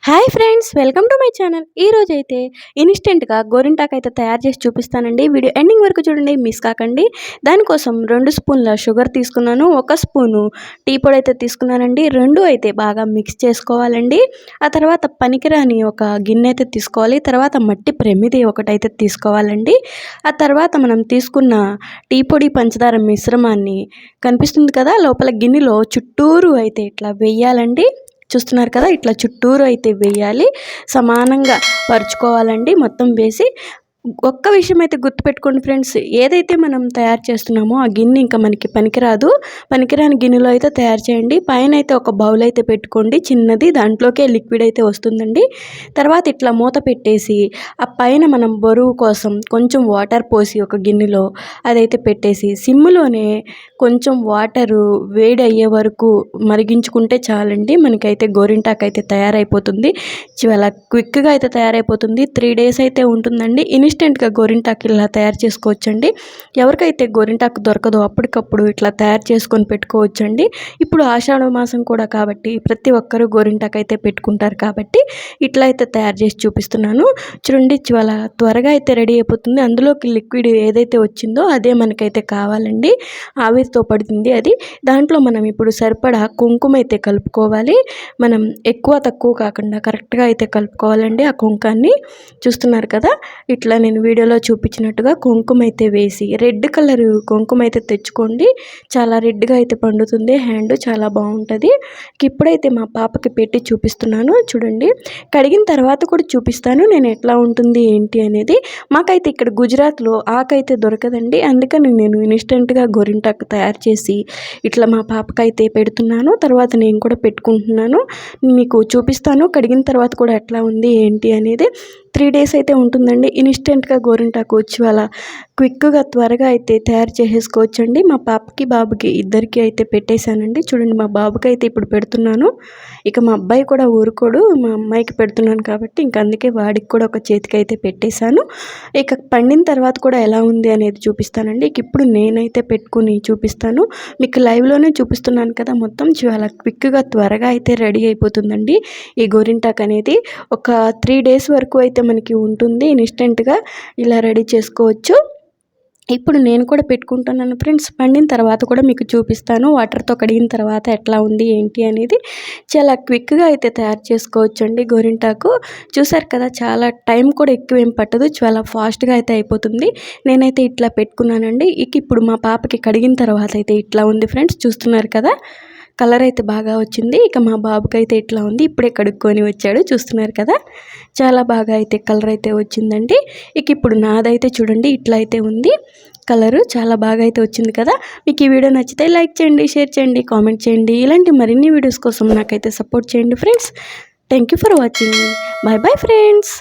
Hi friends, welcome to my channel. ఈరోజైతే ఇన్స్టెంట్గా గోరింటాకు అయితే తయారు చేసి చూపిస్తానండి. వీడియో ఎండింగ్ వరకు చూడండి, మిస్ కాకండి. దానికోసం 2 స్పూన్ల షుగర్ తీసుకున్నాను, 1 స్పూను టీ పొడి అయితే తీసుకున్నానండి. రెండు అయితే బాగా మిక్స్ చేసుకోవాలండి. ఆ తర్వాత పనికిరాని ఒక గిన్నె అయితే తీసుకోవాలి. తర్వాత మట్టి ప్రమిది ఒకటైతే తీసుకోవాలండి. ఆ తర్వాత మనం తీసుకున్న టీ పొడి పంచదార మిశ్రమాన్ని కనిపిస్తుంది కదా, లోపల గిన్నెలో చుట్టూరు అయితే ఇట్లా వేయాలండి. చూస్తున్నారు కదా, ఇట్లా చుట్టూరు అయితే వేయాలి, సమానంగా పరుచుకోవాలండి. మొత్తం వేసి ఒక్క విషయం అయితే గుర్తుపెట్టుకోండి ఫ్రెండ్స్, ఏదైతే మనం తయారు చేస్తున్నామో ఆ గిన్నె ఇంకా మనకి పనికిరాదు. పనికిరాని గిన్నెలో అయితే తయారు చేయండి. పైన అయితే ఒక బౌల్ అయితే పెట్టుకోండి చిన్నది, దాంట్లోకే లిక్విడ్ అయితే వస్తుందండి. తర్వాత ఇట్లా మూత పెట్టేసి ఆ పైన మనం బరువు కోసం కొంచెం వాటర్ పోసి ఒక గిన్నెలో అదైతే పెట్టేసి సిమ్లోనే కొంచెం వాటరు వేడి అయ్యే వరకు మరిగించుకుంటే చాలండి. మనకైతే గోరింటాకు అయితే తయారైపోతుంది. చాలా క్విక్గా అయితే తయారైపోతుంది. 3 days అయితే ఉంటుందండి. ఇన్స్టెంట్గా గోరింటాకు ఇలా తయారు చేసుకోవచ్చండి. ఎవరికైతే గోరింటాకు దొరకదో అప్పటికప్పుడు ఇట్లా తయారు చేసుకొని పెట్టుకోవచ్చండి. ఇప్పుడు ఆషాఢ మాసం కూడా కాబట్టి ప్రతి ఒక్కరూ గోరింటాకు అయితే పెట్టుకుంటారు కాబట్టి ఇట్లా అయితే తయారు చేసి చూపిస్తున్నాను. చూడండి, చాలా త్వరగా అయితే రెడీ అయిపోతుంది. అందులోకి లిక్విడ్ ఏదైతే వచ్చిందో అదే మనకైతే కావాలండి. ఆవిరితో పడుతుంది అది. దాంట్లో మనం ఇప్పుడు సరిపడా కుంకుమ అయితే కలుపుకోవాలి. మనం ఎక్కువ తక్కువ కాకుండా కరెక్ట్గా అయితే కలుపుకోవాలండి. ఆ కుంకాన్ని చూస్తున్నారు కదా, ఇట్లా నేను వీడియోలో చూపించినట్టుగా కుంకుమ అయితే వేసి, రెడ్ కలర్ కుంకుమ అయితే తెచ్చుకోండి. చాలా రెడ్గా అయితే పండుతుంది, హ్యాండ్ చాలా బాగుంటుంది. ఇప్పుడైతే మా పాపకి పెట్టి చూపిస్తున్నాను. చూడండి, కడిగిన తర్వాత కూడా చూపిస్తాను నేను ఎట్లా ఉంటుంది ఏంటి అనేది. మాకైతే ఇక్కడ గుజరాత్లో ఆకైతే దొరకదండి, అందుకని నేను ఇన్స్టెంట్గా గోరింటాకు తయారు చేసి ఇట్లా మా పాపకైతే పెడుతున్నాను. తర్వాత నేను కూడా పెట్టుకుంటున్నాను, మీకు చూపిస్తాను కడిగిన తర్వాత కూడా ఎట్లా ఉంది ఏంటి అనేది. 3 days అయితే ఉంటుందండి. ఇన్స్టెంట్గా గోరింటాకు వచ్చి అలా క్విక్గా త్వరగా అయితే తయారు చేసేసుకోవచ్చండి. మా పాపకి బాబుకి ఇద్దరికి అయితే పెట్టేశానండి. చూడండి, మా బాబుకి అయితే ఇప్పుడు పెడుతున్నాను. ఇక మా అబ్బాయి కూడా ఊరుకోడు, మా అమ్మాయికి పెడుతున్నాను కాబట్టి ఇంక అందుకే వాడికి కూడా ఒక చేతికి అయితే పెట్టేశాను. ఇక పండిన తర్వాత కూడా ఎలా ఉంది అనేది చూపిస్తానండి. ఇక ఇప్పుడు నేనైతే పెట్టుకుని చూపిస్తాను. మీకు లైవ్లోనే చూపిస్తున్నాను కదా, మొత్తం చాలా క్విక్గా త్వరగా అయితే రెడీ అయిపోతుందండి ఈ గోరింటాకు అనేది. ఒక 3 days వరకు అయితే మనకి ఉంటుంది. ఇన్స్టెంట్గా ఇలా రెడీ చేసుకోవచ్చు. ఇప్పుడు నేను కూడా పెట్టుకుంటున్నాను ఫ్రెండ్స్. పండిన తర్వాత కూడా మీకు చూపిస్తాను, వాటర్తో కడిగిన తర్వాత ఎట్లా ఉంది ఏంటి అనేది. చాలా క్విక్గా అయితే తయారు చేసుకోవచ్చు అండి గోరింటాకు. చూసారు కదా, చాలా టైం కూడా ఎక్కువ ఏం పట్టదు, చాలా ఫాస్ట్గా అయితే అయిపోతుంది. నేనైతే ఇట్లా పెట్టుకున్నానండి. ఇప్పుడు మా పాపకి కడిగిన తర్వాత అయితే ఇట్లా ఉంది ఫ్రెండ్స్. చూస్తున్నారు కదా, కలర్ అయితే బాగా వచ్చింది. ఇక మా బాబుకి అయితే ఇట్లా ఉంది, ఇప్పుడే కడుక్కొని వచ్చాడు. చూస్తున్నారు కదా, చాలా బాగా అయితే కలర్ అయితే వచ్చిందండి. ఇక ఇప్పుడు నాదైతే చూడండి ఇట్లా అయితే ఉంది, కలరు చాలా బాగా అయితే వచ్చింది కదా. మీకు ఈ వీడియో నచ్చితే లైక్ చేయండి, షేర్ చేయండి, కామెంట్ చేయండి. ఇలాంటి మరిన్ని వీడియోస్ కోసం నాకైతే సపోర్ట్ చేయండి friends. Thank you for watching. Bye bye friends.